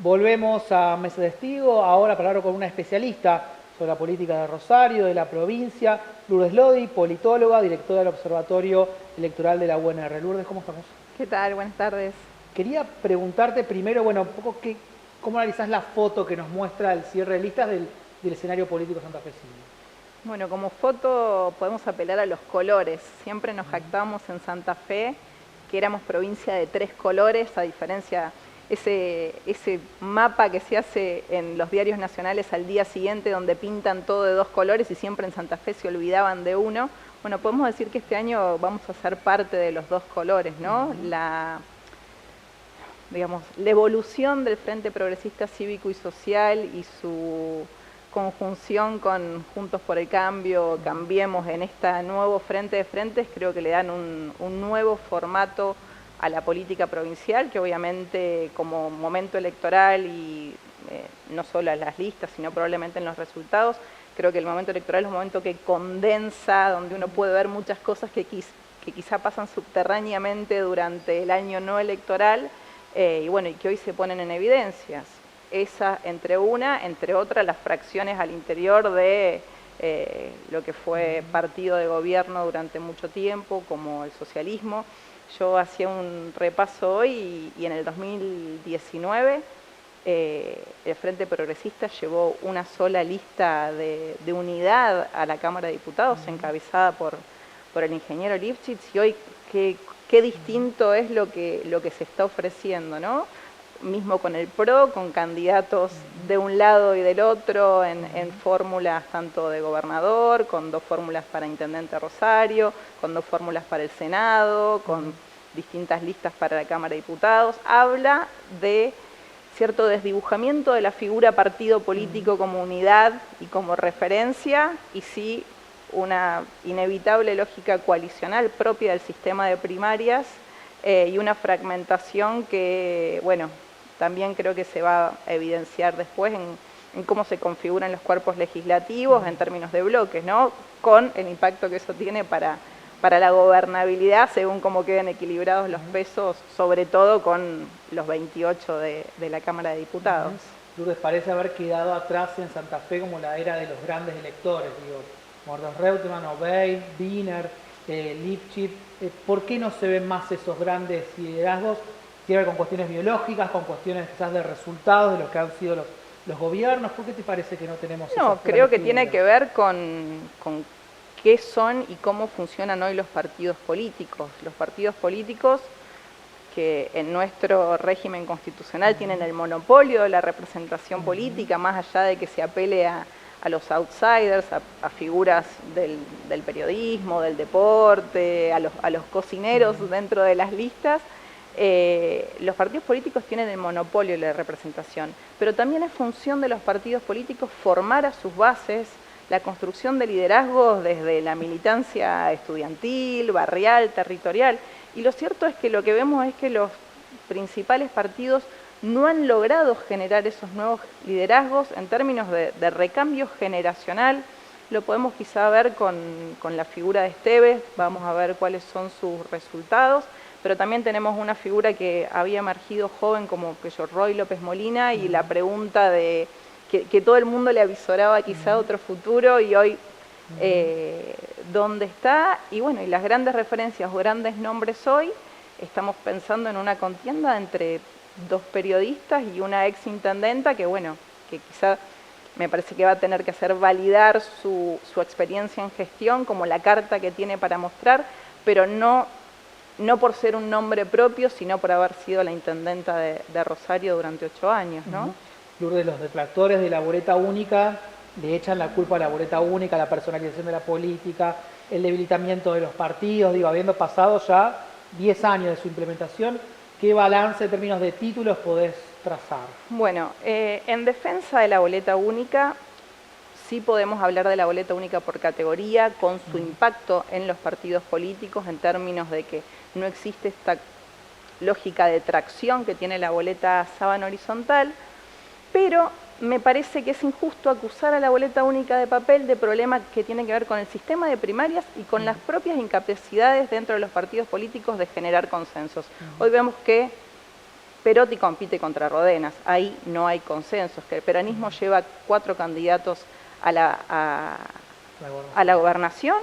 Volvemos a Mesa de Testigo, ahora para hablar con una especialista sobre la política de Rosario, de la provincia, Lourdes Lodi, politóloga, directora del Observatorio Electoral de la UNR. Lourdes, ¿cómo estamos? ¿Qué tal? Buenas tardes. Quería preguntarte primero, un poco cómo analizás la foto que nos muestra el cierre de listas del escenario político santafesino. Bueno, como foto podemos apelar a los colores. Siempre nos jactamos en Santa Fe que éramos provincia de 3 colores, a diferencia ese mapa que se hace en los diarios nacionales al día siguiente, donde pintan todo de 2 colores y siempre en Santa Fe se olvidaban de uno. Bueno, podemos decir que este año vamos a ser parte de los 2 colores, ¿no? La evolución del Frente Progresista Cívico y Social y su conjunción con Juntos por el Cambio, Cambiemos, en este nuevo frente de frentes, creo que le dan un nuevo formato a la política provincial, que obviamente como momento electoral y no solo a las listas, sino probablemente en los resultados, creo que el momento electoral es un momento que condensa, donde uno puede ver muchas cosas que quizá pasan subterráneamente durante el año no electoral, y que hoy se ponen en evidencias. Esa, entre otras, las fracciones al interior de lo que fue partido de gobierno durante mucho tiempo, como el socialismo. Yo hacía un repaso hoy y en el 2019 el Frente Progresista llevó una sola lista de unidad a la Cámara de Diputados, encabezada por el ingeniero Lifchitz, y hoy qué distinto es lo que se está ofreciendo, ¿no? Mismo con el PRO, con candidatos de un lado y del otro, en fórmulas tanto de gobernador, con 2 fórmulas para intendente Rosario, con 2 fórmulas para el Senado, con distintas listas para la Cámara de Diputados. Habla de cierto desdibujamiento de la figura partido político como unidad y como referencia, y sí una inevitable lógica coalicional propia del sistema de primarias, y una fragmentación que, también creo que se va a evidenciar después en cómo se configuran los cuerpos legislativos en términos de bloques, ¿no? Con el impacto que eso tiene para la gobernabilidad, según cómo queden equilibrados los pesos, sobre todo con los 28 de la Cámara de Diputados. Lourdes, parece haber quedado atrás en Santa Fe como la era de los grandes electores, Mordos Reutemann, Obey, Wiener, Lifchitz. ¿Por qué no se ven más esos grandes liderazgos? ¿Tiene que ver con cuestiones biológicas, con cuestiones quizás de resultados de los que han sido los gobiernos? ¿Por qué te parece que no tenemos No, creo que tiene que ver con qué son y cómo funcionan hoy los partidos políticos. Los partidos políticos que en nuestro régimen constitucional tienen el monopolio de la representación política, más allá de que se apele a los outsiders, a figuras del periodismo, del deporte, a los cocineros dentro de las listas. Los partidos políticos tienen el monopolio de la representación, pero también es función de los partidos políticos formar a sus bases, la construcción de liderazgos desde la militancia estudiantil, barrial, territorial. Y lo cierto es que lo que vemos es que los principales partidos no han logrado generar esos nuevos liderazgos en términos de recambio generacional. Lo podemos quizá ver con la figura de Esteves, vamos a ver cuáles son sus resultados, pero también tenemos una figura que había emergido joven como Roy López Molina, y la pregunta de que todo el mundo le avisoraba quizá otro futuro, y hoy dónde está. Y y las grandes referencias o grandes nombres hoy, estamos pensando en una contienda entre 2 periodistas y una ex intendenta que quizá me parece que va a tener que hacer validar su experiencia en gestión como la carta que tiene para mostrar, pero no por ser un nombre propio, sino por haber sido la intendenta de Rosario durante 8 años, ¿no? Lourdes, los detractores de la boleta única le echan la culpa a la boleta única, la personalización de la política, el debilitamiento de los partidos, habiendo pasado ya 10 años de su implementación. ¿Qué balance en términos de títulos podés trazar? Bueno, en defensa de la boleta única, sí podemos hablar de la boleta única por categoría, con su impacto en los partidos políticos, en términos de que no existe esta lógica de tracción que tiene la boleta sábana horizontal, pero me parece que es injusto acusar a la boleta única de papel de problemas que tienen que ver con el sistema de primarias y con las propias incapacidades dentro de los partidos políticos de generar consensos. Hoy vemos que Perotti compite contra Rodenas, ahí no hay consensos, que el peronismo lleva 4 candidatos a la gobernación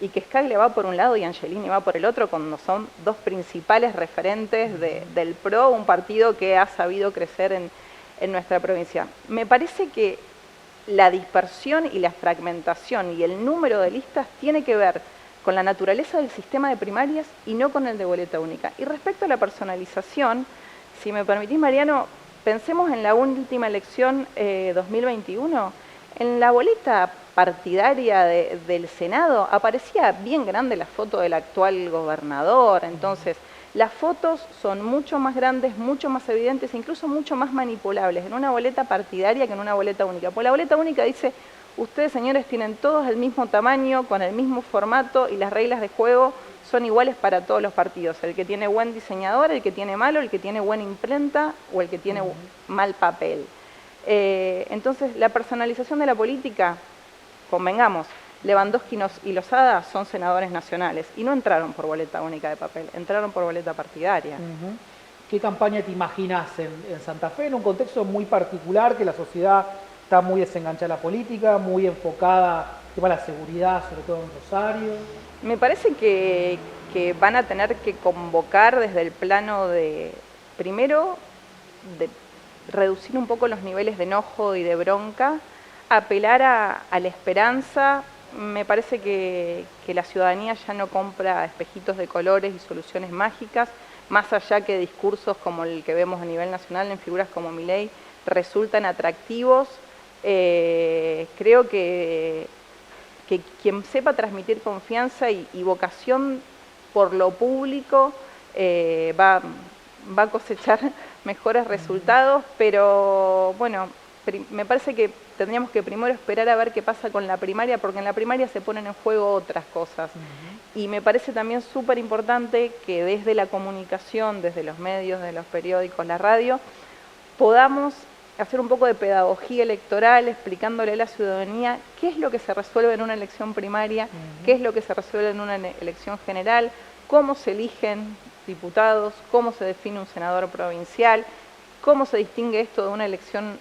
y que Scalia va por un lado y Angelini va por el otro, cuando son 2 principales referentes del PRO, un partido que ha sabido crecer en nuestra provincia. Me parece que la dispersión y la fragmentación y el número de listas tiene que ver con la naturaleza del sistema de primarias y no con el de boleta única. Y respecto a la personalización, si me permitís, Mariano, pensemos en la última elección 2021. En la boleta partidaria del Senado aparecía bien grande la foto del actual gobernador. Entonces, las fotos son mucho más grandes, mucho más evidentes, incluso mucho más manipulables en una boleta partidaria que en una boleta única. Porque la boleta única dice, ustedes, señores, tienen todos el mismo tamaño, con el mismo formato y las reglas de juego son iguales para todos los partidos. El que tiene buen diseñador, el que tiene malo, el que tiene buena imprenta o el que tiene mal papel. Entonces, la personalización de la política, convengamos, Lewandowski y Lozada son senadores nacionales y no entraron por boleta única de papel, entraron por boleta partidaria. ¿Qué campaña te imaginas en Santa Fe, en un contexto muy particular, que la sociedad está muy desenganchada de la política, muy enfocada en el tema de la seguridad, sobre todo en Rosario? Me parece que van a tener que convocar desde el plano de, primero, de reducir un poco los niveles de enojo y de bronca, apelar a la esperanza. Me parece que la ciudadanía ya no compra espejitos de colores y soluciones mágicas, más allá que discursos como el que vemos a nivel nacional en figuras como Milei resultan atractivos. Creo que quien sepa transmitir confianza y vocación por lo público va a cosechar mejores resultados, pero bueno, me parece que tendríamos que primero esperar a ver qué pasa con la primaria, porque en la primaria se ponen en juego otras cosas. Y me parece también súper importante que desde la comunicación, desde los medios, de los periódicos, la radio, podamos hacer un poco de pedagogía electoral, explicándole a la ciudadanía qué es lo que se resuelve en una elección primaria, qué es lo que se resuelve en una elección general, cómo se eligen diputados, cómo se define un senador provincial, cómo se distingue esto de una elección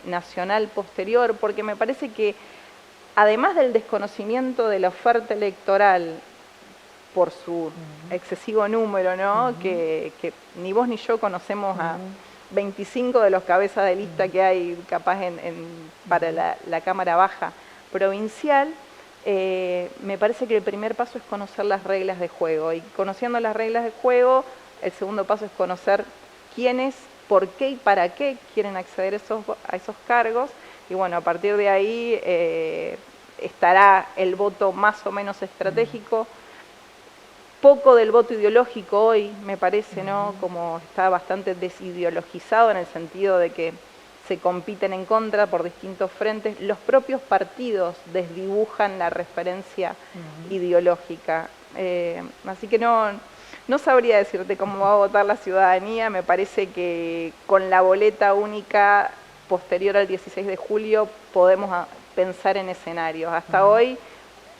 nacional posterior, porque me parece que además del desconocimiento de la oferta electoral por su excesivo número, ¿no? Que ni vos ni yo conocemos a 25 de los cabezas de lista que hay capaz para la Cámara Baja provincial, me parece que el primer paso es conocer las reglas de juego, y conociendo las reglas de juego, el segundo paso es conocer quiénes, por qué y para qué quieren acceder a esos cargos, y bueno, a partir de ahí estará el voto más o menos estratégico, poco del voto ideológico hoy, me parece, ¿no? Como está bastante desideologizado en el sentido de que se compiten en contra por distintos frentes, los propios partidos desdibujan la referencia ideológica. Así que no sabría decirte cómo va a votar la ciudadanía. Me parece que con la boleta única posterior al 16 de julio podemos pensar en escenarios. Hasta hoy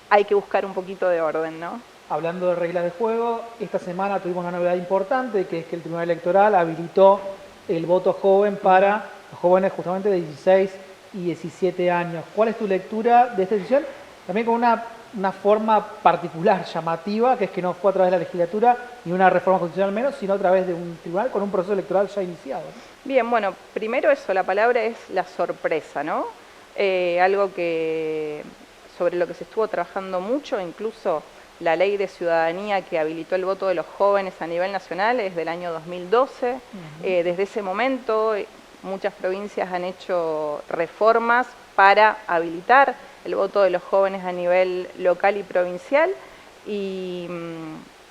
hay que buscar un poquito de orden, ¿no? Hablando de reglas de juego, esta semana tuvimos una novedad importante, que es que el Tribunal Electoral habilitó el voto joven para los jóvenes justamente de 16 y 17 años. ¿Cuál es tu lectura de esta decisión? También con una forma particular, llamativa, que es que no fue a través de la legislatura ni una reforma constitucional menos, sino a través de un tribunal con un proceso electoral ya iniciado, ¿no? Bien, bueno, primero eso, la palabra es la sorpresa, ¿no? Algo sobre lo que se estuvo trabajando mucho, incluso la ley de ciudadanía que habilitó el voto de los jóvenes a nivel nacional es del año 2012. Desde ese momento muchas provincias han hecho reformas para habilitar el voto de los jóvenes a nivel local y provincial. Y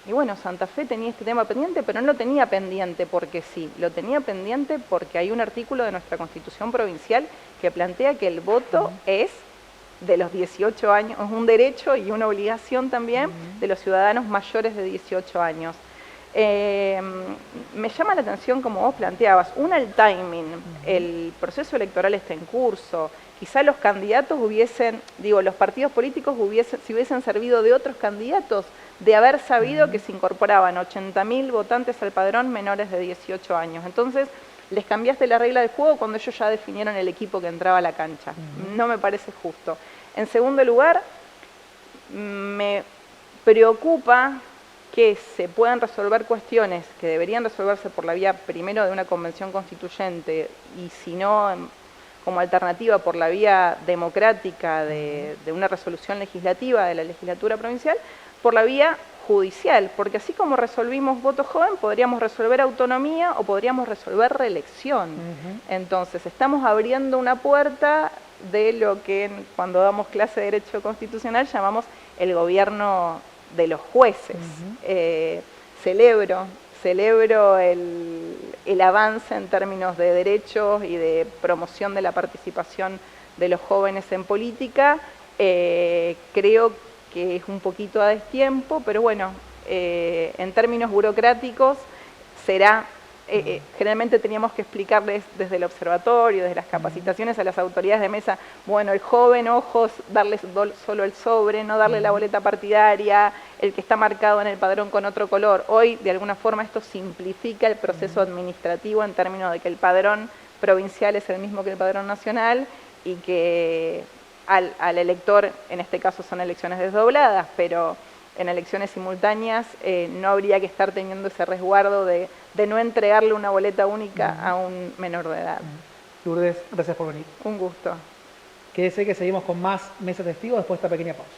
bueno, Santa Fe tenía este tema pendiente, pero no lo tenía pendiente porque sí, lo tenía pendiente porque hay un artículo de nuestra Constitución provincial que plantea que el voto es de los 18 años, es un derecho y una obligación también de los ciudadanos mayores de 18 años. Me llama la atención, como vos planteabas, el timing, el proceso electoral está en curso, quizá los candidatos los partidos políticos si hubiesen servido de otros candidatos, de haber sabido que se incorporaban 80.000 votantes al padrón menores de 18 años. Entonces, les cambiaste la regla del juego cuando ellos ya definieron el equipo que entraba a la cancha. No me parece justo. En segundo lugar, me preocupa que se puedan resolver cuestiones que deberían resolverse por la vía primero de una convención constituyente y si no como alternativa por la vía democrática de una resolución legislativa de la legislatura provincial, por la vía judicial, porque así como resolvimos voto joven, podríamos resolver autonomía o podríamos resolver reelección. Entonces, estamos abriendo una puerta de lo que cuando damos clase de Derecho Constitucional llamamos el gobierno de los jueces. Celebro el avance en términos de derechos y de promoción de la participación de los jóvenes en política. Creo que es un poquito a destiempo, pero bueno, en términos burocráticos será... generalmente teníamos que explicarles desde el observatorio, desde las capacitaciones a las autoridades de mesa, bueno, el joven, ojos, darle solo el sobre, no darle la boleta partidaria, el que está marcado en el padrón con otro color. Hoy, de alguna forma, esto simplifica el proceso administrativo en términos de que el padrón provincial es el mismo que el padrón nacional y que al elector, en este caso son elecciones desdobladas, pero en elecciones simultáneas no habría que estar teniendo ese resguardo de no entregarle una boleta única a un menor de edad. Lourdes, gracias por venir. Un gusto. Quédese que seguimos con más mesas testigos después de esta pequeña pausa.